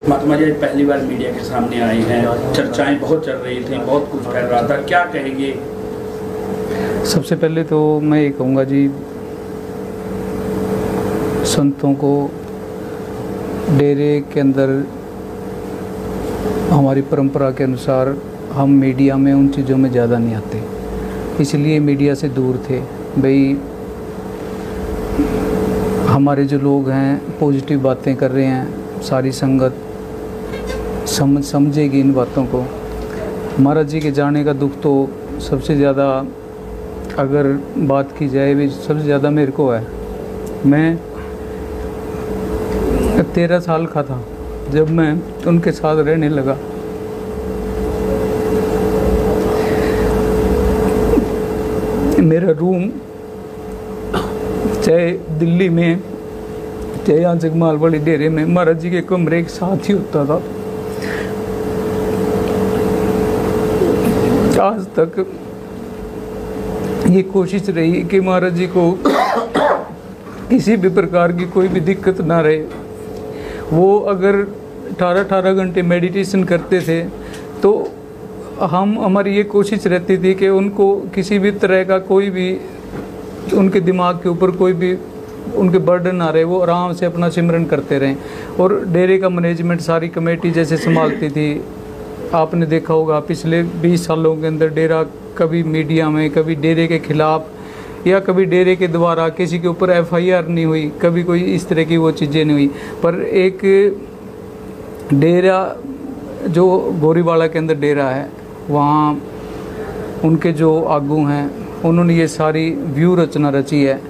महात्मा जी पहली बार मीडिया के सामने आए हैं, चर्चाएं बहुत चल रही थी, बहुत कुछ फैल रहा था, क्या कहेंगे? सबसे पहले तो मैं ये कहूँगा जी, संतों को डेरे के अंदर हमारी परंपरा के अनुसार हम मीडिया में उन चीज़ों में ज़्यादा नहीं आते, इसलिए मीडिया से दूर थे। भाई हमारे जो लोग हैं पॉजिटिव बातें कर रहे हैं, सारी संगत समझेगी इन बातों को। महाराज जी के जाने का दुख तो सबसे ज़्यादा अगर बात की जाए भी सबसे ज़्यादा मेरे को है। मैं 13 साल का था जब मैं उनके साथ रहने लगा। मेरा रूम चाहे दिल्ली में चाहे यहाँ जगमाल वाली डेरे में महाराज जी के कमरे के साथ ही होता था। आज तक ये कोशिश रही कि महाराज जी को किसी भी प्रकार की कोई भी दिक्कत ना रहे। वो अगर 18 घंटे मेडिटेशन करते थे तो हमारी ये कोशिश रहती थी कि उनको किसी भी तरह का कोई भी उनके दिमाग के ऊपर कोई भी उनके बर्डन ना रहे, वो आराम से अपना सिमरन करते रहें। और डेरे का मैनेजमेंट सारी कमेटी जैसे संभालती थी। आपने देखा होगा पिछले 20 सालों के अंदर डेरा कभी मीडिया में, कभी डेरे के खिलाफ या कभी डेरे के द्वारा किसी के ऊपर FIR नहीं हुई, कभी कोई इस तरह की वो चीज़ें नहीं हुई। पर एक डेरा जो गोरीवाला के अंदर डेरा है, वहाँ उनके जो आगू हैं उन्होंने ये सारी व्यू रचना रची है।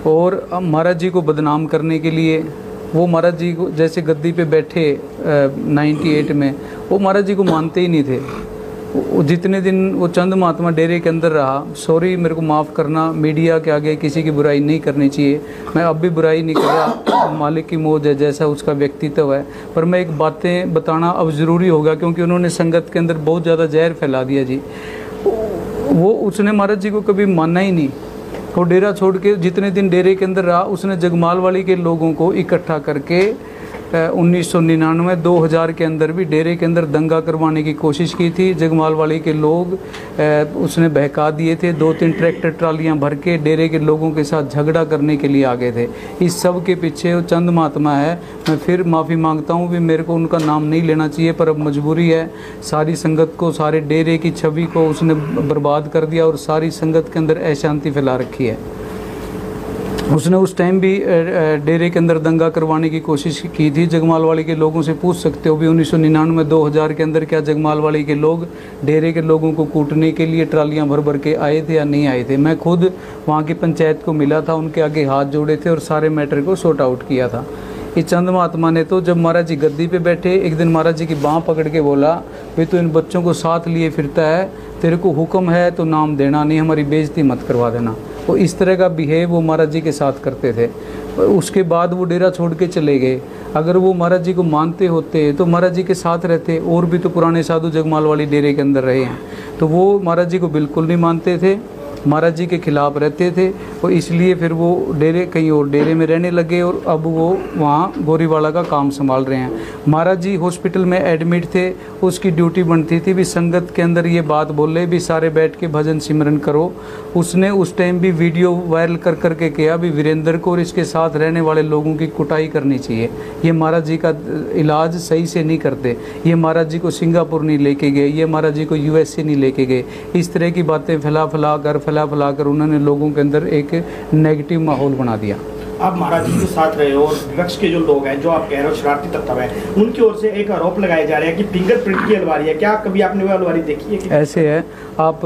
और महाराज जी को बदनाम करने के लिए वो महाराज जी को जैसे गद्दी पे बैठे 98 में, वो महाराज जी को मानते ही नहीं थे। जितने दिन वो चंद महात्मा डेरे के अंदर रहा, सॉरी मेरे को माफ़ करना, मीडिया के आगे किसी की बुराई नहीं करनी चाहिए, मैं अब भी बुराई नहीं कर रहा, मालिक की मौज है, जैसा उसका व्यक्तित्व है। पर मैं एक बातें बताना अब ज़रूरी होगा क्योंकि उन्होंने संगत के अंदर बहुत ज़्यादा जहर फैला दिया जी। वो उसने महाराज जी को कभी माना ही नहीं। वो डेरा छोड़ के जितने दिन डेरे के अंदर रहा, उसने जगमाल वाली के लोगों को इकट्ठा करके 1999 2000 के अंदर भी डेरे के अंदर दंगा करवाने की कोशिश की थी। जगमाल वाली के लोग उसने बहका दिए थे। 2-3 ट्रैक्टर ट्रालियां भर के डेरे के लोगों के साथ झगड़ा करने के लिए आ गए थे। इस सब के पीछे वो चंद महात्मा है। मैं फिर माफ़ी मांगता हूँ भी मेरे को उनका नाम नहीं लेना चाहिए, पर अब मजबूरी है। सारी संगत को, सारे डेरे की छवि को उसने बर्बाद कर दिया और सारी संगत के अंदर अशांति फैला रखी है। उसने उस टाइम भी डेरे के अंदर दंगा करवाने की कोशिश की थी। जगमाल वाली के लोगों से पूछ सकते हो भी 1999 2000 के अंदर क्या जगमाल वाली के लोग डेरे के लोगों को कूटने के लिए ट्रालियां भर भर के आए थे या नहीं आए थे? मैं खुद वहां की पंचायत को मिला था, उनके आगे हाथ जोड़े थे और सारे मैटर को सॉर्ट आउट किया था। ये चंद महात्मा ने तो जब महाराज जी गद्दी पे बैठे, एक दिन महाराज जी की बाँह पकड़ के बोला, भाई तो इन बच्चों को साथ लिए फिरता है, तेरे को हुक्म है तो नाम देना, नहीं हमारी बेइज्जती मत करवा देना। वो इस तरह का बिहेव वो महाराज जी के साथ करते थे। उसके बाद वो डेरा छोड़ के चले गए। अगर वो महाराज जी को मानते होते तो महाराज जी के साथ रहते। और भी तो पुराने साधु जगमाल वाली डेरे के अंदर रहे हैं, तो वो महाराज जी को बिल्कुल नहीं मानते थे, महाराज जी के खिलाफ रहते थे। और इसलिए फिर वो डेरे कहीं और डेरे में रहने लगे और अब वो वहाँ गोरीवाला का काम संभाल रहे हैं। महाराज जी हॉस्पिटल में एडमिट थे, उसकी ड्यूटी बनती थी भी संगत के अंदर ये बात बोले भी सारे बैठ के भजन सिमरन करो। उसने उस टाइम भी वीडियो वायरल कर करके किया भी वीरेंद्र को और इसके साथ रहने वाले लोगों की कुटाई करनी चाहिए। ये महाराज जी का इलाज सही से नहीं करते, ये महाराज जी को सिंगापुर नहीं लेके गए, ये महाराज जी को USA नहीं लेके गए। इस तरह की बातें फैला कर उन्होंने लोगों के अंदर एक नेगेटिव माहौल बना दिया। आप महाराज जी के साथ रहे हो और विपक्ष के जो लोग हैं, जो आप कह रहे हो शरारती तत्व है, उनकी ओर से एक आरोप लगाए जा रहे हैं कि फिंगरप्रिंट की अलमारी है। क्या कभी आपने वो अलमारी देखी है? ऐसे है, आप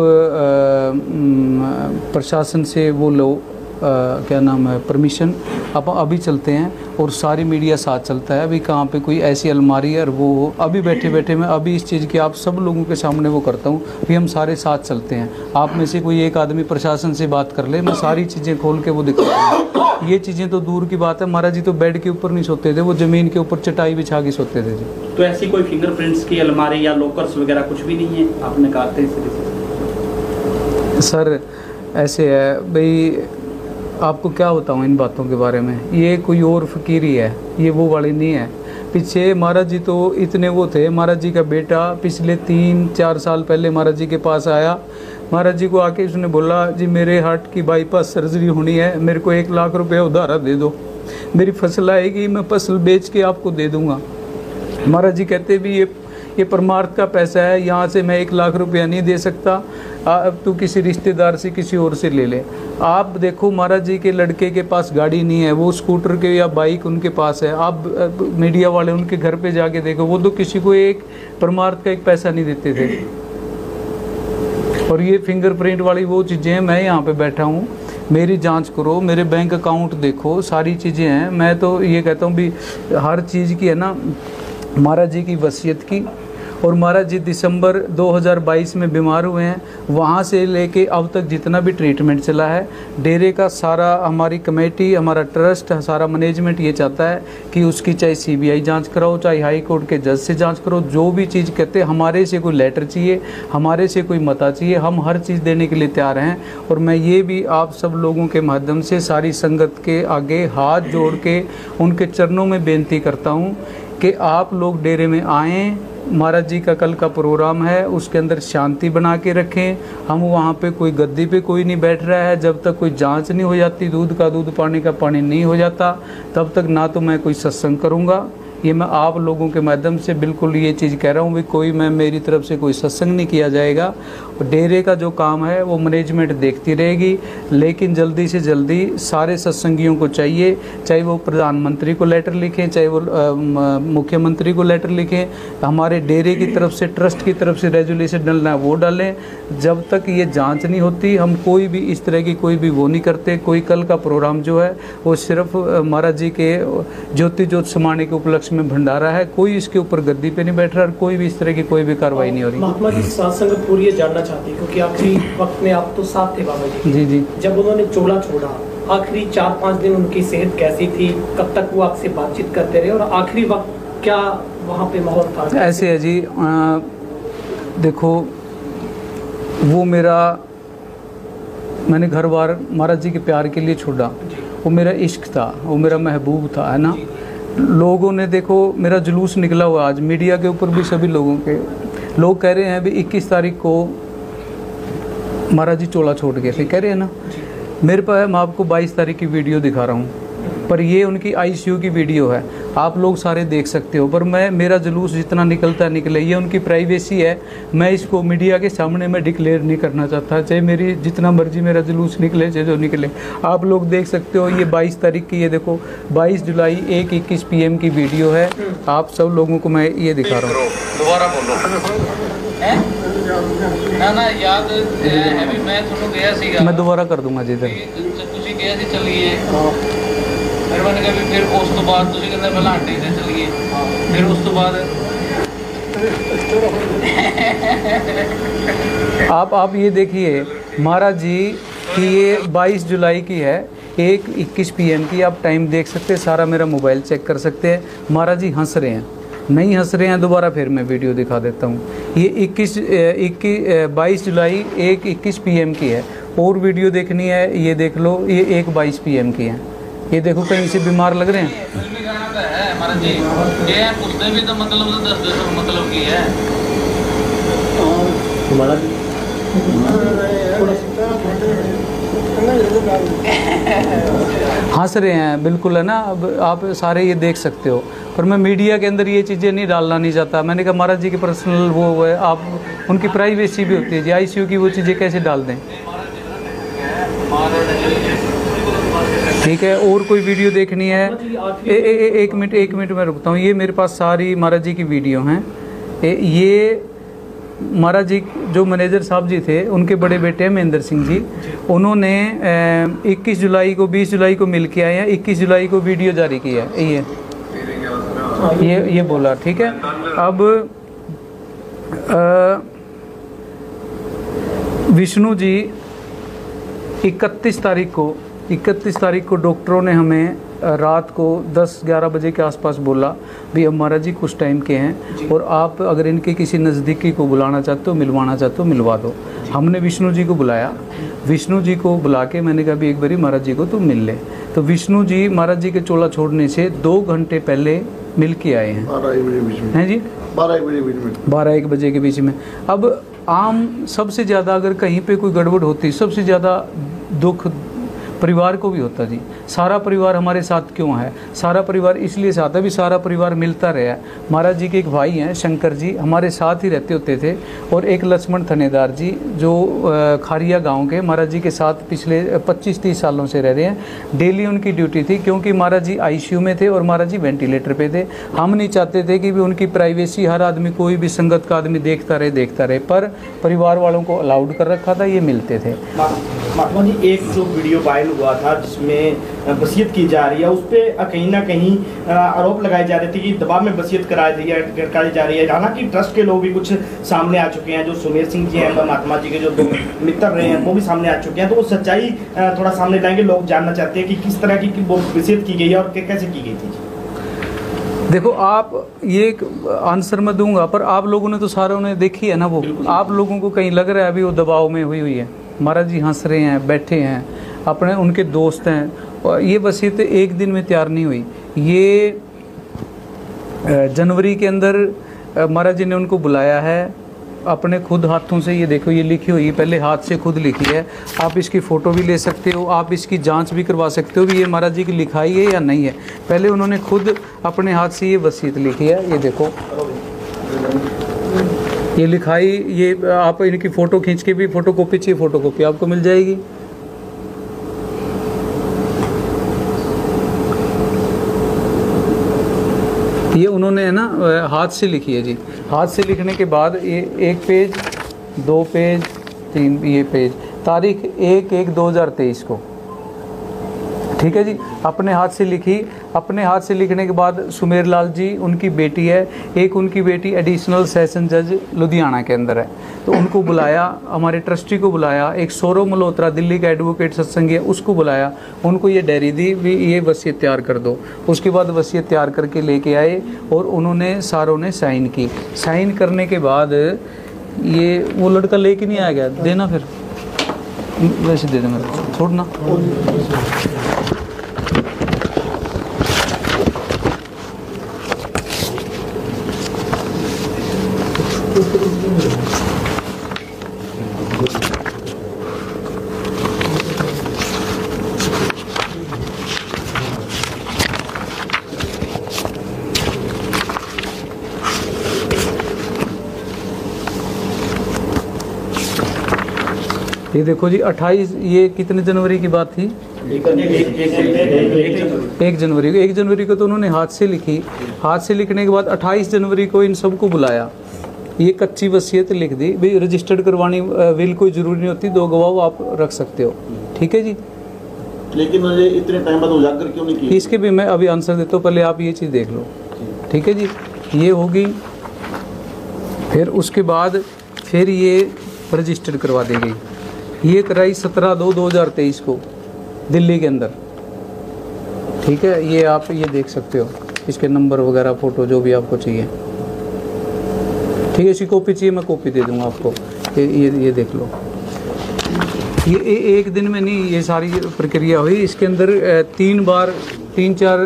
प्रशासन से वो लो क्या नाम है परमिशन, आप अभी चलते हैं और सारी मीडिया साथ चलता है। अभी कहाँ पे कोई ऐसी अलमारी है और वो अभी बैठे बैठे मैं अभी इस चीज़ की आप सब लोगों के सामने वो करता हूँ भी हम सारे साथ चलते हैं। आप में से कोई एक आदमी प्रशासन से बात कर ले, मैं सारी चीज़ें खोल के वो दिखाता हूँ। ये चीज़ें तो दूर की बात है, महाराज जी तो बेड के ऊपर नहीं सोते थे, वो ज़मीन के ऊपर चटाई बिछा के सोते थे जी। तो ऐसी कोई फिंगरप्रिंट्स की अलमारी या लॉकर्स वगैरह कुछ भी नहीं है? आपने कहा था सर ऐसे है भाई, आपको क्या बताऊँ इन बातों के बारे में। ये कोई और फ़कीरी है, ये वो वाली नहीं है। पीछे महाराज जी तो इतने वो थे। महाराज जी का बेटा पिछले 3-4 साल पहले महाराज जी के पास आया। महाराज जी को आके उसने बोला, जी मेरे हार्ट की बाईपास सर्जरी होनी है, मेरे को 1 लाख रुपया उधारा दे दो, मेरी फसल आएगी, मैं फसल बेच के आपको दे दूंगा। महाराज जी कहते भी ये परमार्थ का पैसा है, यहाँ से मैं 1 लाख रुपया नहीं दे सकता, अब तू किसी रिश्तेदार से किसी और से ले ले। आप देखो महाराज जी के लड़के के पास गाड़ी नहीं है, वो स्कूटर के या बाइक उनके पास है। आप मीडिया वाले उनके घर पे जाके देखो, वो तो किसी को एक परमार्थ का 1 पैसा नहीं देते थे। और ये फिंगरप्रिंट वाली वो चीज़ें हैं, मैं यहाँ पे बैठा हूँ, मेरी जांच करो, मेरे बैंक अकाउंट देखो, सारी चीज़ें हैं। मैं तो ये कहता हूँ भी हर चीज़ की है ना महाराज जी की वसीयत की। और महाराज जी दिसंबर 2022 में बीमार हुए हैं, वहाँ से लेके अब तक जितना भी ट्रीटमेंट चला है, डेरे का सारा, हमारी कमेटी, हमारा ट्रस्ट, सारा मैनेजमेंट ये चाहता है कि उसकी चाहे CBI जांच कराओ, चाहे हाई कोर्ट के जज से जांच करो, जो भी चीज़ कहते, हमारे से कोई लेटर चाहिए, हमारे से कोई मता चाहिए, हम हर चीज़ देने के लिए तैयार हैं। और मैं ये भी आप सब लोगों के माध्यम से सारी संगत के आगे हाथ जोड़ के उनके चरणों में बेनती करता हूँ कि आप लोग डेरे में आएँ। महाराज जी का कल का प्रोग्राम है, उसके अंदर शांति बना के रखें। हम वहाँ पे कोई गद्दी पे कोई नहीं बैठ रहा है, जब तक कोई जांच नहीं हो जाती, दूध का दूध पानी का पानी नहीं हो जाता, तब तक ना तो मैं कोई सत्संग करूँगा। ये मैं आप लोगों के माध्यम से बिल्कुल ये चीज़ कह रहा हूँ भी कोई मैं मेरी तरफ से कोई सत्संग नहीं किया जाएगा। और डेरे का जो काम है वो मैनेजमेंट देखती रहेगी, लेकिन जल्दी से जल्दी सारे सत्संगियों को चाहिए, चाहे वो प्रधानमंत्री को लेटर लिखें, चाहे वो मुख्यमंत्री को लेटर लिखें, हमारे डेरे की तरफ से, ट्रस्ट की तरफ से रेजोल्यूशन डालना है वो डालें। जब तक ये जाँच नहीं होती हम कोई भी इस तरह की कोई भी वो नहीं करते। कोई कल का प्रोग्राम जो है वो सिर्फ महाराज जी के ज्योति ज्योत समाने के उपलक्ष्य में भंडारा है, कोई इसके ऊपर गद्दी पे नहीं बैठ रहा और कोई भी इस तरह की कोई भी कार्रवाई नहीं हो रही। महात्मा जी साथ संगत पूरी ये जानना चाहती है, क्योंकि आखिरी वक्त में आप तो साथ थे बाबा जी। जी जी। जब उन्होंने चोला छोड़ा, आखिरी 4-5 दिन उनकी सेहत कैसी थी, कब तक वो आपसे बातचीत करते रहे, और आखिरी वक्त क्या वहाँ पे माहौल था? ऐसे है जी, देखो वो मैंने घर बार महाराज जी के प्यार के लिए छोड़ा, वो मेरा इश्क था, वो मेरा महबूब था, है ना। लोगों ने देखो मेरा जुलूस निकला हुआ आज मीडिया के ऊपर भी, सभी लोगों के लोग कह रहे हैं भी 21 तारीख को महाराज जी चोला छोड़ गए थे, कह रहे हैं ना। मेरे पास मैं आपको 22 तारीख की वीडियो दिखा रहा हूँ, पर ये उनकी ICU की वीडियो है, आप लोग सारे देख सकते हो। पर मेरा जुलूस जितना निकलता है निकले, ये उनकी प्राइवेसी है, मैं इसको मीडिया के सामने मैं डिक्लेयर नहीं करना चाहता, चाहे मेरी जितना मर्जी मेरा जुलूस निकले, चाहे जो निकले। आप लोग देख सकते हो ये 22 तारीख की, ये देखो 22 जुलाई 1:21 PM की वीडियो है। आप सब लोगों को मैं ये दिखा रहा हूँ। दोबारा बोलो ना याद है भी मैं ਤੁਹਾਨੂੰ ਗਿਆ ਸੀਗਾ, मैं दोबारा कर दूंगा जी। ਤੁਸੀਂ ਕਿਹਾ ਸੀ ਚੱਲੀਏ, ਫਿਰ मैंने कहा फिर उस तो बाद ਤੁਸੀਂ ਕਹਿੰਦੇ ਪਹਿਲਾਂ ਆਂਟੀ ਦੇ ਚੱਲੀਏ, फिर उस तो बाद आप ये देखिए महाराज जी कि ये 22 जुलाई की है, 1:21 PM की, आप टाइम देख सकते हैं, सारा मेरा मोबाइल चेक कर सकते हैं। महाराज जी हंस रहे हैं, नहीं हंस रहे हैं, दोबारा फिर मैं वीडियो दिखा देता हूँ। ये 22 जुलाई 1:21 PM की है। और वीडियो देखनी है ये देख लो, ये 1:22 PM की है। ये देखो कहीं से बीमार लग रहे हैं। फिल्मी गाना तो है महाराज जी, ये पूछते भी तो मतलब तो 10 मतलब की है हंस रहे हैं बिल्कुल, है ना। अब आप सारे ये देख सकते हो, पर मैं मीडिया के अंदर ये चीज़ें नहीं डालना नहीं चाहता। मैंने कहा महाराज जी की पर्सनल वो है, आप उनकी प्राइवेसी भी होती है जी, ICU की वो चीज़ें कैसे डाल दें, ठीक है। और कोई वीडियो देखनी है, एक मिनट में रुकता हूँ। ये मेरे पास सारी महाराज जी की वीडियो हैं। ये महाराज जी जो मैनेजर साहब जी थे, उनके बड़े बेटे महेंद्र सिंह जी, उन्होंने 21 जुलाई को 20 जुलाई को मिल के आए हैं, 21 जुलाई को वीडियो जारी किया है। ये बोला, ठीक है। अब विष्णु जी 31 तारीख को डॉक्टरों ने हमें रात को 10-11 बजे के आसपास बोला भी अब महाराज जी कुछ टाइम के हैं और आप अगर इनके किसी नज़दीकी को बुलाना चाहते हो, मिलवाना चाहते हो, मिलवा दो। हमने विष्णु जी को बुलाया, विष्णु जी को बुला के मैंने कहा भी एक बारी महाराज जी को तुम मिल ले। तो विष्णु जी महाराज जी के चोला छोड़ने से 2 घंटे पहले मिल के आए हैं। 12-1 बजे बीच में हैं जी, 12-1 बजे बीच में 12-1 बजे के बीच में। अब आम सबसे ज़्यादा अगर कहीं पे कोई गड़बड़ होती, सबसे ज़्यादा दुख परिवार को भी होता जी। सारा परिवार हमारे साथ क्यों है? सारा परिवार इसलिए साथ है भी सारा परिवार मिलता रहा। महाराज जी के एक भाई हैं शंकर जी, हमारे साथ ही रहते होते थे, और एक लक्ष्मण थनेदार जी जो खारिया गांव के महाराज जी के साथ पिछले 25-30 सालों से रह रहे हैं। डेली उनकी ड्यूटी थी, क्योंकि महाराज जी आईसीयू में थे और महाराज जी वेंटिलेटर पे थे। हम नहीं चाहते थे कि भी उनकी प्राइवेसी हर आदमी, कोई भी संगत का आदमी देखता रहे, पर परिवार वालों को अलाउड कर रखा था, ये मिलते थे। महात्मा जी, एक जो वीडियो वायरल हुआ था जिसमें वसीयत की जा रही है, उस पर कहीं ना कहीं आरोप लगाए जा रहे थे कि दबाव में वसीयत कराई जा रही है। हालांकि ट्रस्ट के लोग भी कुछ सामने आ चुके हैं, जो सुमेर सिंह जी हैं, महात्मा जी के जो दो मित्र रहे हैं, वो भी सामने आ चुके हैं। तो वो सच्चाई थोड़ा सामने लाएंगे, लोग जानना चाहते हैं कि किस तरह की वो वसीयत की गई है और कैसे की गई थी। देखो, आप ये एक आंसर मैं दूंगा, पर आप लोगों ने तो सारों ने देखी है ना वो। आप लोगों को कहीं लग रहा है अभी वो दबाव में हुई है? महाराज जी हंस रहे हैं, बैठे हैं, अपने उनके दोस्त हैं, और ये वसीयत एक दिन में तैयार नहीं हुई। ये जनवरी के अंदर महाराज जी ने उनको बुलाया है, अपने खुद हाथों से, ये देखो ये लिखी हुई, पहले हाथ से खुद लिखी है। आप इसकी फ़ोटो भी ले सकते हो, आप इसकी जांच भी करवा सकते हो भी ये महाराज जी की लिखाई है या नहीं है। पहले उन्होंने खुद अपने हाथ से ये वसीयत लिखी है, ये देखो ये लिखाई। ये आप इनकी फ़ोटो खींच के भी, फ़ोटो कॉपी चाहिए, फ़ोटो कॉपी आपको मिल जाएगी। ये उन्होंने है ना हाथ से लिखी है जी। हाथ से लिखने के बाद ये 1 पेज, 2 पेज, 3 ये पेज, तारीख 1/1/2023 को, ठीक है जी, अपने हाथ से लिखी। अपने हाथ से लिखने के बाद सुमेर लाल जी, उनकी बेटी है, एक उनकी बेटी एडिशनल सेशन जज लुधियाना के अंदर है, तो उनको बुलाया, हमारे ट्रस्टी को बुलाया, एक सौरव मल्होत्रा दिल्ली का एडवोकेट सत्संगी है, उसको बुलाया, उनको ये डायरी दी भी ये वसीयत तैयार कर दो। उसके बाद वसीयत तैयार करके लेके आए और उन्होंने सारों ने साइन की। साइन करने के बाद ये वो लड़का लेके नहीं आ गया, देना फिर वैसे दे देना, छोड़ना। ये देखो जी 28, ये कितने जनवरी की बात थी? 1 जनवरी को। 1 जनवरी को तो उन्होंने हाथ से लिखी। हाथ से लिखने के बाद 28 जनवरी को इन सबको बुलाया, ये कच्ची वसीयत लिख दी भाई, रजिस्टर्ड करवानी विल कोई ज़रूरी नहीं होती, 2 गवाह आप रख सकते हो, ठीक है जी। लेकिन मुझे इतने टाइम बाद उजागर क्यों नहीं किया? इसके भी मैं अभी आंसर देता हूँ, पहले आप ये चीज़ देख लो, ठीक है जी। ये होगी, फिर उसके बाद फिर ये रजिस्टर्ड करवा दी गई। ये कराई 17/2/2023 को दिल्ली के अंदर, ठीक है। ये आप ये देख सकते हो, इसके नंबर वगैरह, फ़ोटो जो भी आपको चाहिए, ठीक है। इसकी कॉपी चाहिए, मैं कॉपी दे दूंगा आपको। ये देख लो। ये एक दिन में नहीं, ये सारी प्रक्रिया हुई। इसके अंदर 3-4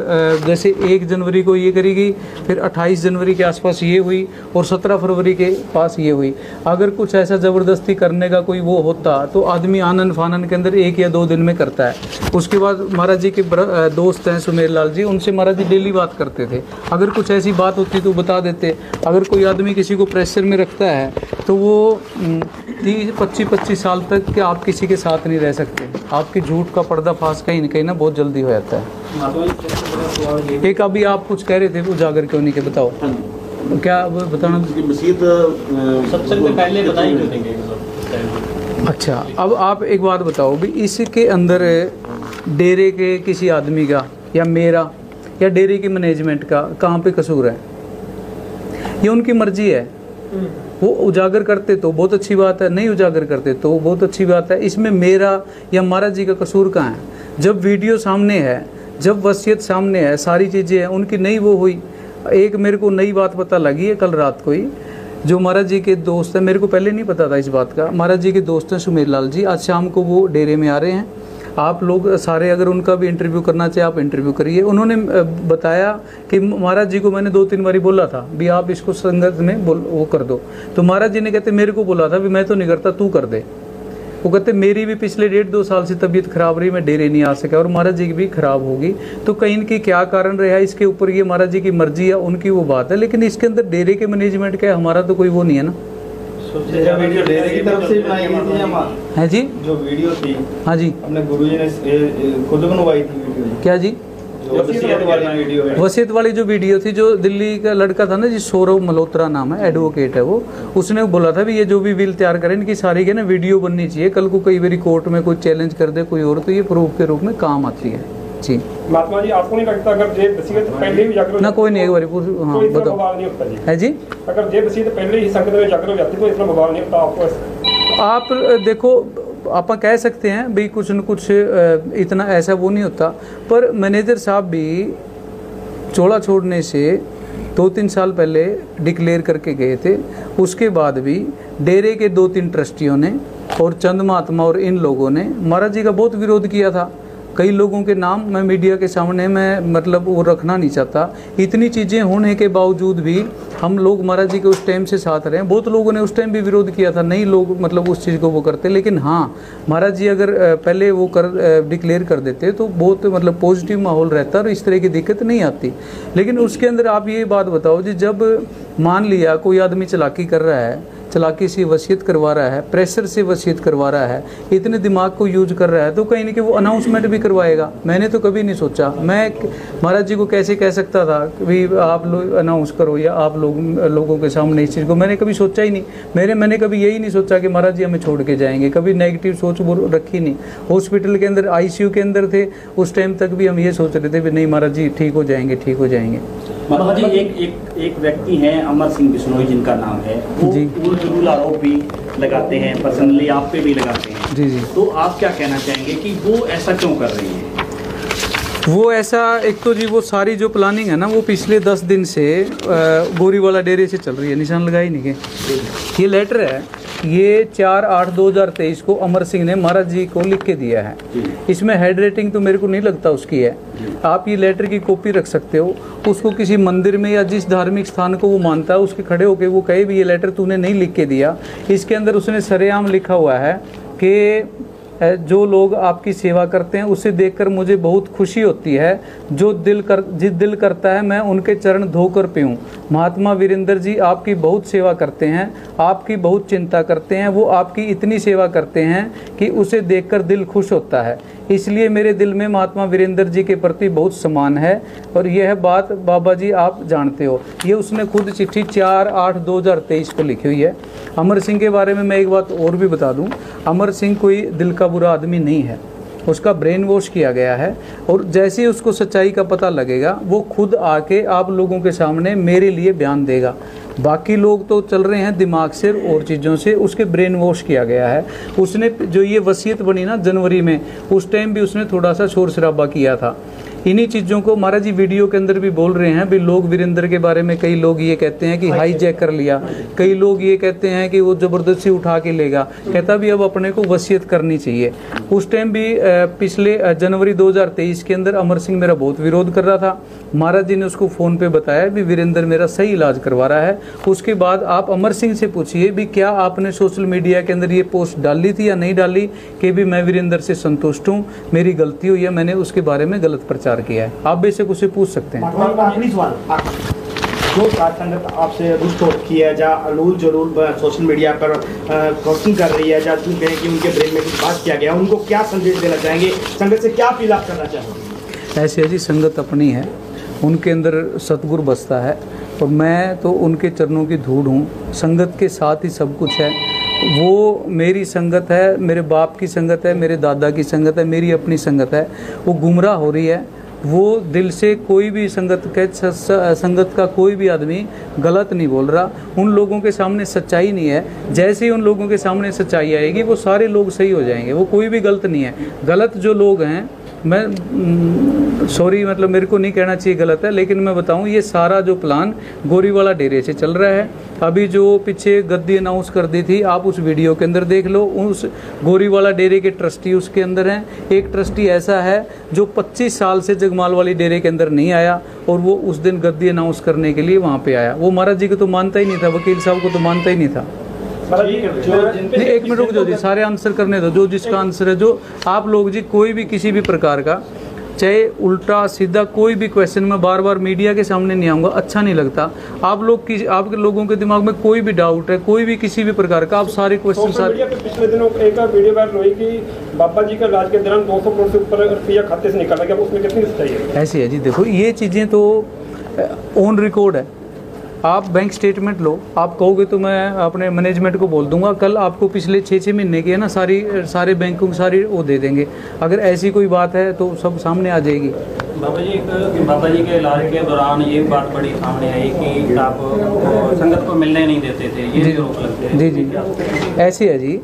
जैसे 1 जनवरी को ये करी गई, फिर 28 जनवरी के आसपास ये हुई, और 17 फरवरी के पास ये हुई। अगर कुछ ऐसा ज़बरदस्ती करने का कोई वो होता तो आदमी आनन फानन के अंदर 1 या 2 दिन में करता है। उसके बाद महाराज जी के दोस्त हैं सुमेर लाल जी, उनसे महाराज जी डेली बात करते थे। अगर कुछ ऐसी बात होती तो बता देते। अगर कोई आदमी किसी को प्रेशर में रखता है तो वो 30-25 साल तक कि आप किसी के साथ नहीं रह सकते। आपकी झूठ का पर्दाफाश कहीं ना कहीं ना बहुत जल्दी हो जाता है। एक अभी आप कुछ कह रहे थे, उजागर क्यों नहीं के बताओ, क्या बताना? वसीयत सबसे पहले बताई क्यों देंगे? अच्छा, अब आप एक बात बताओ भी, इसके अंदर डेरे के किसी आदमी का या मेरा या डेरे की मैनेजमेंट का कहाँ पे कसूर है? ये उनकी मर्जी है। वो उजागर करते तो बहुत अच्छी बात है, नहीं उजागर करते तो बहुत अच्छी बात है। इसमें मेरा या महाराज जी का कसूर कहाँ है? जब वीडियो सामने है, जब वसीयत सामने है, सारी चीज़ें हैं, उनकी नहीं वो हुई। एक मेरे को नई बात पता लगी है कल रात को ही, जो महाराज जी के दोस्त हैं, मेरे को पहले नहीं पता था इस बात का। महाराज जी के दोस्त हैं सुमेर लाल जी, आज शाम को वो डेरे में आ रहे हैं। आप लोग सारे अगर उनका भी इंटरव्यू करना चाहे आप इंटरव्यू करिए। उन्होंने बताया कि महाराज जी को मैंने 2-3 बारी बोला था भी आप इसको संगत में वो कर दो, तो महाराज जी ने कहते मेरे को बोला था भी मैं तो नहीं करता, तू कर दे। वो कहते मेरी भी पिछले 1.5-2 साल से तबीयत खराब रही, मैं डेरे नहीं आ सका और महाराज जी की भी खराब होगी। तो कहीं इनकी क्या कारण रहा इसके ऊपर ये महाराज जी की मर्जी है, उनकी वो बात है, लेकिन इसके अंदर डेरे के मैनेजमेंट का हमारा तो कोई वो नहीं है ना। वीडियो डेरे की तरफ से बनाई गई थी है जी, जो वीडियो थी हाँ जी, अपने गुरुजी ने खुद बनवाई थी वीडियो। क्या जी? वसीयत वाली वीडियो है। वसीयत वाली जो वीडियो थी, जो दिल्ली का लड़का था ना जी, सौरभ मल्होत्रा नाम है, एडवोकेट है वो, उसने बोला था भी ये जो भी बिल तैयार करें इनकी सारी के ना वीडियो बननी चाहिए, कल को कई बार कोर्ट में कोई चैलेंज कर दे कोई और तो ये प्रूफ के रूप में काम आती है जी। महात्मा जी आपको नहीं लगता अगर जे वसीयत पहले भी जाकर ना कोई नहीं, एक बार हाँ बताओ। बवाल नहीं होता जी है जी, अगर जे वसीयत पहले ही संगत में जाकर हो जाती तो इतना बवाल नहीं होता आपको। आप देखो आप कह सकते हैं भाई कुछ न कुछ इतना ऐसा वो नहीं होता, पर मैनेजर साहब भी चोला छोड़ने से 2-3 साल पहले डिक्लेयर करके गए थे। उसके बाद भी डेरे के 2-3 ट्रस्टियों ने और चंद महात्मा और इन लोगों ने महाराज जी का बहुत विरोध किया था। कई लोगों के नाम मैं मीडिया के सामने मैं मतलब वो रखना नहीं चाहता। इतनी चीज़ें होने के बावजूद भी हम लोग महाराज जी के उस टाइम से साथ रहे हैं। बहुत लोगों ने उस टाइम भी विरोध किया था, नहीं लोग मतलब उस चीज़ को वो करते, लेकिन हाँ महाराज जी अगर पहले वो डिक्लेयर कर देते तो बहुत मतलब पॉजिटिव माहौल रहता और इस तरह की दिक्कत नहीं आती। लेकिन उसके अंदर आप ये बात बताओ जी, जब मान लिया कोई आदमी चालाकी कर रहा है, चालाकी से वसीयत करवा रहा है, प्रेशर से वसीयत करवा रहा है, इतने दिमाग को यूज कर रहा है, तो कहीं ना कहीं वो अनाउंसमेंट भी करवाएगा। मैंने तो कभी नहीं सोचा, मैं महाराज जी को कैसे कह सकता था कि भाई आप लोग अनाउंस करो या आप लोगों के सामने इस चीज़ को, मैंने कभी सोचा ही नहीं। मैंने कभी यही नहीं सोचा कि महाराज जी हमें छोड़ के जाएंगे, कभी नेगेटिव सोच वो रखी नहीं। हॉस्पिटल के अंदर ICU के अंदर थे उस टाइम तक भी हम ये सोच रहे थे कि नहीं महाराज जी ठीक हो जाएंगे, ठीक हो जाएंगे। महाराज जी एक व्यक्ति हैं अमर सिंह बिश्नोई जिनका नाम है, वो उल आरोप भी लगाते हैं, पर्सनली आप पे भी लगाते हैं जी जी, तो आप क्या कहना चाहेंगे कि वो ऐसा क्यों कर रही है? वो ऐसा एक तो जी वो सारी जो प्लानिंग है ना वो पिछले 10 दिन से गोरीवाला डेरे से चल रही है। निशान लगाई नहीं के ये लेटर है, ये 4/8/2023 को अमर सिंह ने महाराज जी को लिख के दिया है। इसमें हेड रेटिंग तो मेरे को नहीं लगता उसकी है। आप ये लेटर की कॉपी रख सकते हो, उसको किसी मंदिर में या जिस धार्मिक स्थान को वो मानता है उसके खड़े होके वो कहे भी ये लेटर तूने नहीं लिख के दिया। इसके अंदर उसने सरेआम लिखा हुआ है कि जो लोग आपकी सेवा करते हैं उसे देखकर मुझे बहुत खुशी होती है, जिस दिल करता है मैं उनके चरण धोकर पीऊँ। महात्मा वीरेंद्र जी आपकी बहुत सेवा करते हैं, आपकी बहुत चिंता करते हैं, वो आपकी इतनी सेवा करते हैं कि उसे देखकर दिल खुश होता है। इसलिए मेरे दिल में महात्मा वीरेंद्र जी के प्रति बहुत सम्मान है और यह बात बाबा जी आप जानते हो। ये उसने खुद चिट्ठी 4/8/2023 को लिखी हुई है। अमर सिंह के बारे में मैं एक बात और भी बता दूं, अमर सिंह कोई दिल का बुरा आदमी नहीं है, उसका ब्रेन वॉश किया गया है और जैसे ही उसको सच्चाई का पता लगेगा वो खुद आके आप लोगों के सामने मेरे लिए बयान देगा। बाकी लोग तो चल रहे हैं दिमाग से और चीज़ों से, उसके ब्रेन वॉश किया गया है। उसने जो ये वसीयत बनी ना जनवरी में, उस टाइम भी उसने थोड़ा सा शोर शराबा किया था। इन्हीं चीज़ों को महाराज जी वीडियो के अंदर भी बोल रहे हैं भी लोग वीरेंद्र के बारे में कई लोग ये कहते हैं कि हाईजैक कर लिया, कई लोग ये कहते हैं कि वो ज़बरदस्ती उठा के लेगा, कहता भी अब अपने को वसीयत करनी चाहिए। उस टाइम भी पिछले जनवरी 2023 के अंदर अमर सिंह मेरा बहुत विरोध कर रहा था। महाराज जी ने उसको फ़ोन पे बताया भी वीरेंद्र मेरा सही इलाज करवा रहा है। उसके बाद आप अमर सिंह से पूछिए भी क्या आपने सोशल मीडिया के अंदर ये पोस्ट डाली थी या नहीं डाली कि भी मैं वीरेंद्र से संतुष्ट हूँ, मेरी गलती हुई है, मैंने उसके बारे में गलत प्रचार किया है। आप बेशक उसे पूछ सकते हैं। आखिरी सवाल, जो साथ संगत आपसे रुष्ट की है या अलूल जलूल सोशल मीडिया पर क्वेश्चन कर रही है या तुम कहें कि उनके ब्रेन में कुछ बात किया गया, उनको क्या संदेश देना चाहेंगे? संगत से क्या अपील आप करना चाहेंगे? ऐसे है जी, संगत अपनी है, उनके अंदर सतगुरु बसता है और मैं तो उनके चरणों की धूड़ हूँ। संगत के साथ ही सब कुछ है। वो मेरी संगत है, मेरे बाप की संगत है, मेरे दादा की संगत है, मेरी अपनी संगत है। वो गुमराह हो रही है, वो दिल से कोई भी संगत का कोई भी आदमी गलत नहीं बोल रहा। उन लोगों के सामने सच्चाई नहीं है, जैसे ही उन लोगों के सामने सच्चाई आएगी वो सारे लोग सही हो जाएंगे। वो कोई भी गलत नहीं है। गलत जो लोग हैं मैं सॉरी मतलब मेरे को नहीं कहना चाहिए, गलत है, लेकिन मैं बताऊं ये सारा जो प्लान गोरीवाला डेरे से चल रहा है। अभी जो पीछे गद्दी अनाउंस कर दी थी, आप उस वीडियो के अंदर देख लो, उस गोरीवाला डेरे के ट्रस्टी उसके अंदर हैं। एक ट्रस्टी ऐसा है जो 25 साल से जगमाल वाली डेरे के अंदर नहीं आया और वो उस दिन गद्दी अनाउंस करने के लिए वहाँ पे आया। वो महाराज जी को तो मानता ही नहीं था, वकील साहब को तो मानता ही नहीं था। नहीं, एक मिनट रुक जाओ जी, सारे आंसर करने दो, जो जिसका आंसर है। जो आप लोग जी कोई भी किसी भी प्रकार का, चाहे उल्टा सीधा कोई भी क्वेश्चन में बार बार मीडिया के सामने नहीं आऊँगा, अच्छा नहीं लगता। आप लोग की आपके लोगों के दिमाग में कोई भी डाउट है, कोई भी किसी भी प्रकार का, आप सारे क्वेश्चन सारे। पिछले दिनों एक वीडियो वायरल हुई कि बाबा जी का इलाज के दौरान 200 करोड़ से ऊपर रुपया खाते से निकाला गया, उसमें कितनी सच्चाई है? ऐसी है जी, देखो ये चीज़ें तो ऑन रिकॉर्ड है। आप बैंक स्टेटमेंट लो, आप कहोगे तो मैं अपने मैनेजमेंट को बोल दूंगा, कल आपको पिछले 6 महीने की है ना सारे बैंकों की सारी वो दे देंगे। अगर ऐसी कोई बात है तो सब सामने आ जाएगी। बाबा जी के इलाज के दौरान ये बात बड़ी सामने आई कि आप संगत को मिलने नहीं देते थे, ये रोक लगते हैं। जी जी, ऐसी है जी।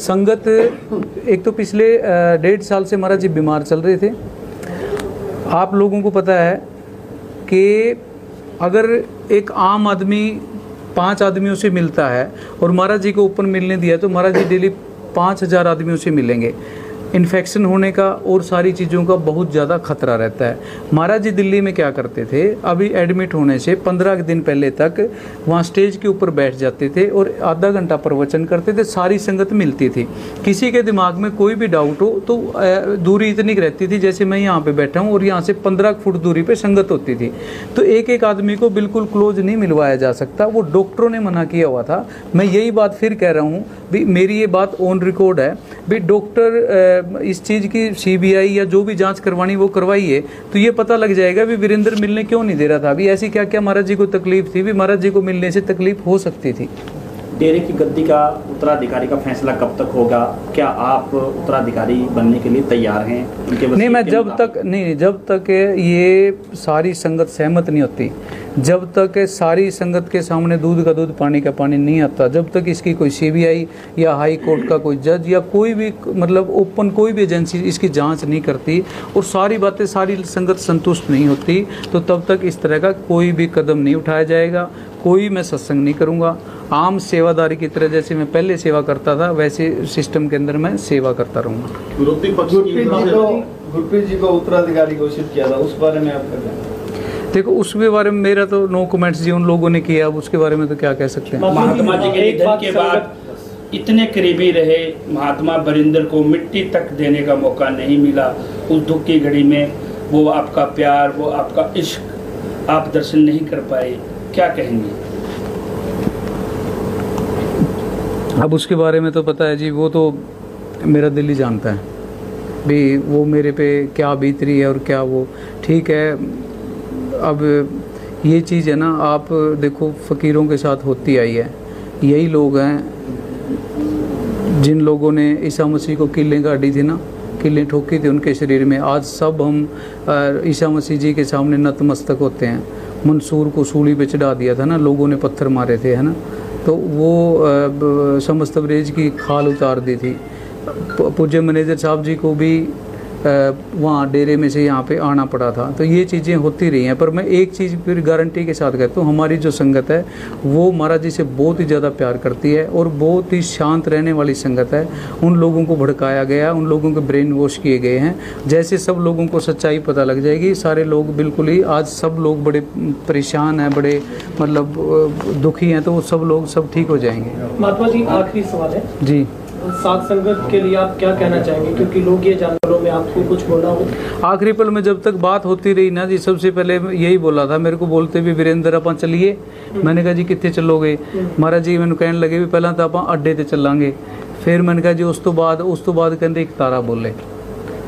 संगत एक तो पिछले 1.5 साल से महाराज जी बीमार चल रहे थे। आप लोगों को पता है कि अगर एक आम आदमी 5 आदमियों से मिलता है और महाराज जी को ओपन मिलने दिया तो महाराज जी डेली 5000 आदमियों से मिलेंगे। इन्फेक्शन होने का और सारी चीज़ों का बहुत ज़्यादा खतरा रहता है। महाराज जी दिल्ली में क्या करते थे, अभी एडमिट होने से 15 दिन पहले तक वहाँ स्टेज के ऊपर बैठ जाते थे और आधा घंटा प्रवचन करते थे, सारी संगत मिलती थी। किसी के दिमाग में कोई भी डाउट हो तो दूरी इतनी रहती थी, जैसे मैं यहाँ पे बैठा हूँ और यहाँ से 15 फुट दूरी पे संगत होती थी, तो एक एक आदमी को बिल्कुल क्लोज नहीं मिलवाया जा सकता। वो डॉक्टरों ने मना किया हुआ था। मैं यही बात फिर कह रहा हूँ भी, मेरी ये बात ऑन रिकॉर्ड है भी, डॉक्टर इस चीज़ की CBI या जो भी जांच करवानी वो करवाइए, तो ये पता लग जाएगा भी वीरेंद्र मिलने क्यों नहीं दे रहा था। अभी ऐसी क्या क्या महाराज जी को तकलीफ थी भी महाराज जी को मिलने से तकलीफ हो सकती थी। डेरे की गद्दी का उत्तराधिकारी का फैसला कब तक होगा? क्या आप उत्तराधिकारी बनने के लिए तैयार हैं? नहीं, मैं जब तक ये सारी संगत सहमत नहीं होती, जब तक सारी संगत के सामने दूध का दूध पानी का पानी नहीं आता, जब तक इसकी कोई CBI या हाई कोर्ट का कोई जज या कोई भी मतलब ओपन कोई भी एजेंसी इसकी जांच नहीं करती और सारी बातें सारी संगत संतुष्ट नहीं होती, तो तब तक इस तरह का कोई भी कदम नहीं उठाया जाएगा। कोई मैं सत्संग नहीं करूँगा। आम सेवादारी की तरह जैसे मैं पहले सेवा करता था वैसे सिस्टम के अंदर मैं सेवा करता रहूँगा। विरोधी पक्ष गुरप्रीत जी को उत्तराधिकारी घोषित किया था, उस बारे में आपका क्या? देखो उसके बारे में मेरा तो नो कमेंट्स जी, उन लोगों ने किया, अब उसके बारे में तो क्या कह सकते हैं। महात्मा जी के निधन के बाद इतने करीबी रहे महात्मा वीरेंद्र को मिट्टी तक देने का मौका नहीं मिला। उस दुख की घड़ी में वो आपका प्यार, वो आपका इश्क आप दर्शन नहीं कर पाए, क्या कहेंगे? अब उसके बारे में तो पता है जी, वो तो मेरा दिल ही जानता है भी वो मेरे पे क्या बीत रही है और क्या वो ठीक है। अब ये चीज़ है ना, आप देखो फ़कीरों के साथ होती आई है। यही लोग हैं जिन लोगों ने ईसा मसीह को कीलें गाड़ी थी ना, कीलें ठोकी थी उनके शरीर में। आज सब हम ईसा मसीह जी के सामने नतमस्तक होते हैं। मंसूर को सूली पे चढ़ा दिया था ना, लोगों ने पत्थर मारे थे, है ना, तो वो समस्त ब्रेज की खाल उतार दी थी। पूज्य मैनेजर साहब जी को भी वहाँ डेरे में से यहाँ पे आना पड़ा था। तो ये चीज़ें होती रही हैं, पर मैं एक चीज़ फिर गारंटी के साथ कहता हूँ, हमारी जो संगत है वो महाराज जी से बहुत ही ज़्यादा प्यार करती है और बहुत ही शांत रहने वाली संगत है। उन लोगों को भड़काया गया, उन लोगों के ब्रेन वॉश किए गए हैं। जैसे सब लोगों को सच्चाई पता लग जाएगी, सारे लोग बिल्कुल ही, आज सब लोग बड़े परेशान हैं, बड़े मतलब दुखी हैं, तो वो सब लोग सब ठीक हो जाएंगे। महात्मा जी आखिरी सवाल है जी, सात संगत के लिए आप क्या कहना चाहेंगे, क्योंकि लोग ये जानवरों में आपको कुछ बोला हो? आखिरी पल में जब तक बात होती रही ना जी, सबसे पहले यही बोला था, मेरे को बोलते भी वीरेंद्र अपन चलिए, मैंने कहा जी कितने चलोगे? महाराज जी मैंने कहने लगे भी पहला तो आप अड्डे ते चलांगे, फिर मैंने कहा जी उस तो बाद कहते एक तारा बोले।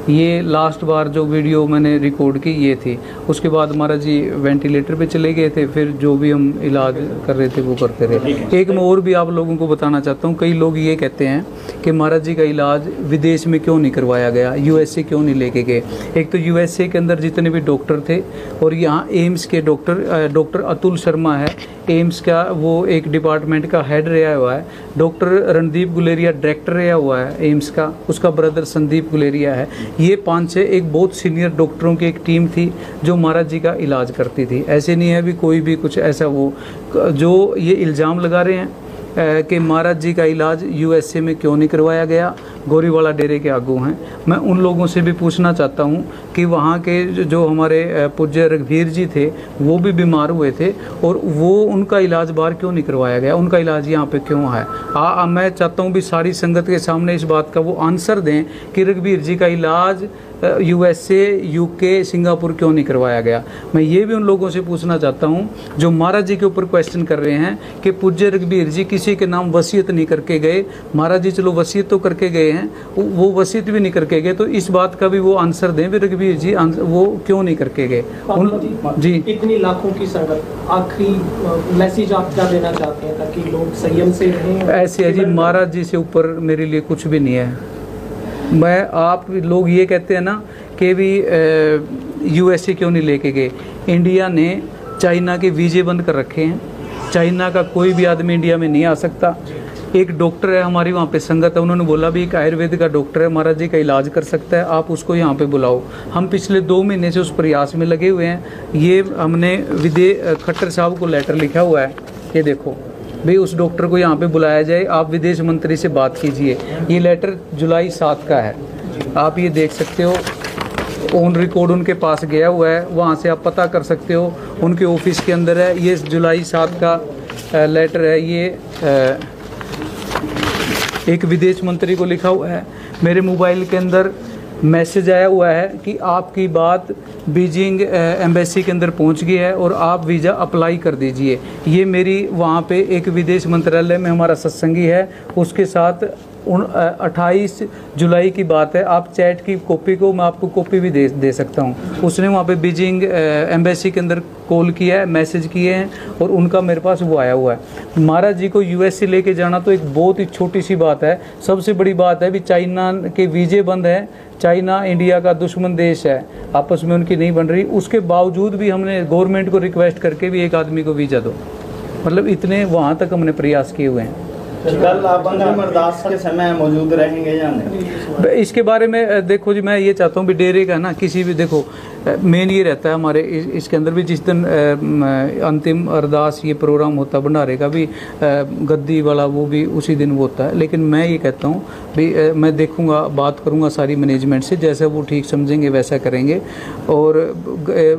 ये लास्ट बार जो वीडियो मैंने रिकॉर्ड की ये थी। उसके बाद महाराज जी वेंटिलेटर पे चले गए थे, फिर जो भी हम इलाज कर रहे थे वो करते रहे। एक मैं और भी आप लोगों को बताना चाहता हूँ, कई लोग ये कहते हैं कि महाराज जी का इलाज विदेश में क्यों नहीं करवाया गया, USA क्यों नहीं लेके गए। एक तो USA के अंदर जितने भी डॉक्टर थे और यहाँ एम्स के डॉक्टर अतुल शर्मा है, एम्स का वो एक डिपार्टमेंट का हेड रहा हुआ है। डॉक्टर रणदीप गुलेरिया डायरेक्टर रहा हुआ है एम्स का, उसका ब्रदर संदीप गुलेरिया है। ये 5-6 एक बहुत सीनियर डॉक्टरों की एक टीम थी जो महाराज जी का इलाज करती थी। ऐसे नहीं है भी कोई भी कुछ ऐसा वो जो ये इल्ज़ाम लगा रहे हैं कि महाराज जी का इलाज यूएसए में क्यों नहीं करवाया गया, गोरीवाला डेरे के आगू हैं। मैं उन लोगों से भी पूछना चाहता हूं कि वहां के जो हमारे पूज्य रघुवीर जी थे वो भी बीमार हुए थे और वो उनका इलाज बाहर क्यों नहीं करवाया गया, उनका इलाज यहाँ पे क्यों है। मैं चाहता हूँ भी सारी संगत के सामने इस बात का वो आंसर दें कि रघुवीर जी का इलाज यूएसए, यूके, सिंगापुर क्यों नहीं करवाया गया। मैं ये भी उन लोगों से पूछना चाहता हूँ जो महाराज जी के ऊपर क्वेश्चन कर रहे हैं कि पूज्य रघुवीर जी किसी के नाम वसीयत नहीं करके गए। महाराज जी चलो वसीयत तो करके गए हैं, वो वसीयत भी नहीं करके गए, तो इस बात का भी वो आंसर दें भी रघुवीर जी वो क्यों नहीं करके गए। जी इतनी लाखों की संगत, आखिरी मैसेज आप क्या देना चाहते हैं ताकि लोग संयम से रहें? ऐसे है जी, महाराज जी से ऊपर मेरे लिए कुछ भी नहीं है। मैं आप लोग ये कहते हैं ना कि भी यूएसए क्यों नहीं लेके गए। इंडिया ने चाइना के वीज़े बंद कर रखे हैं, चाइना का कोई भी आदमी इंडिया में नहीं आ सकता। एक डॉक्टर है हमारी वहाँ पे संगत है, उन्होंने बोला भी एक आयुर्वेद का डॉक्टर है, महाराज जी का इलाज कर सकता है, आप उसको यहाँ पे बुलाओ। हम पिछले 2 महीने से उस प्रयास में लगे हुए हैं। ये हमने खट्टर साहब को लेटर लिखा हुआ है, ये देखो भाई उस डॉक्टर को यहाँ पे बुलाया जाए, आप विदेश मंत्री से बात कीजिए। ये लेटर जुलाई 7 का है, आप ये देख सकते हो, ऑन रिकॉर्ड उनके पास गया हुआ है, वहाँ से आप पता कर सकते हो, उनके ऑफिस के अंदर है। ये जुलाई 7 का लेटर है, ये एक विदेश मंत्री को लिखा हुआ है। मेरे मोबाइल के अंदर मैसेज आया हुआ है कि आपकी बात बीजिंग एम्बेसी के अंदर पहुंच गई है और आप वीज़ा अप्लाई कर दीजिए। ये मेरी वहाँ पे एक विदेश मंत्रालय में हमारा सत्संगी है, उसके साथ 28 जुलाई की बात है। आप चैट की कॉपी को मैं आपको कॉपी भी दे सकता हूँ। उसने वहाँ पे बीजिंग एम्बेसी के अंदर कॉल किया है, मैसेज किए हैं और उनका मेरे पास वो आया हुआ है। महाराज जी को यूएसए लेके जाना तो एक बहुत ही छोटी सी बात है। सबसे बड़ी बात है भी चाइना के वीज़े बंद हैं, चाइना इंडिया का दुश्मन देश है, आपस में उनकी नहीं बन रही। उसके बावजूद भी हमने गवर्नमेंट को रिक्वेस्ट करके भी एक आदमी को वीज़ा दो, मतलब इतने वहाँ तक हमने प्रयास किए हुए हैं। कल आप अंतिम अरदास के समय मौजूद रहेंगे या नहीं? इसके बारे में देखो जी, मैं ये चाहता हूँ भी डेरे का ना किसी भी, देखो मेन ये रहता है हमारे इसके अंदर भी, जिस दिन अंतिम अरदास ये प्रोग्राम होता है भंडारे का भी, गद्दी वाला वो भी उसी दिन वो होता है। लेकिन मैं ये कहता हूँ भी मैं देखूँगा, बात करूँगा सारी मैनेजमेंट से, जैसा वो ठीक समझेंगे वैसा करेंगे। और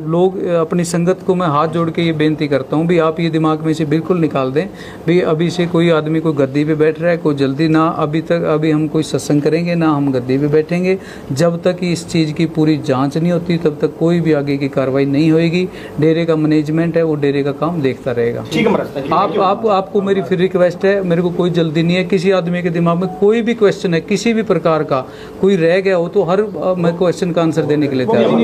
लोग अपनी संगत को मैं हाथ जोड़ के ये बेनती करता हूँ भी आप ये दिमाग में से बिल्कुल निकाल दें भी अभी से कोई आदमी कोई गद्दी पे बैठ रहा है, कोई जल्दी ना, अभी हम कोई सत्संग करेंगे ना हम गद्दी पे बैठेंगे। जब तक इस चीज़ की पूरी जांच नहीं होती तब तक कोई भी आगे की कार्रवाई नहीं होएगी। डेरे का मैनेजमेंट है वो डेरे का काम देखता रहेगा। ठीक है, आपको मेरी फिर रिक्वेस्ट है, मेरे को कोई जल्दी नहीं है। किसी आदमी के दिमाग में कोई भी क्वेश्चन है किसी भी प्रकार का कोई रह गया हो तो हर मैं क्वेश्चन का आंसर देने के लिए तैयार हूँ।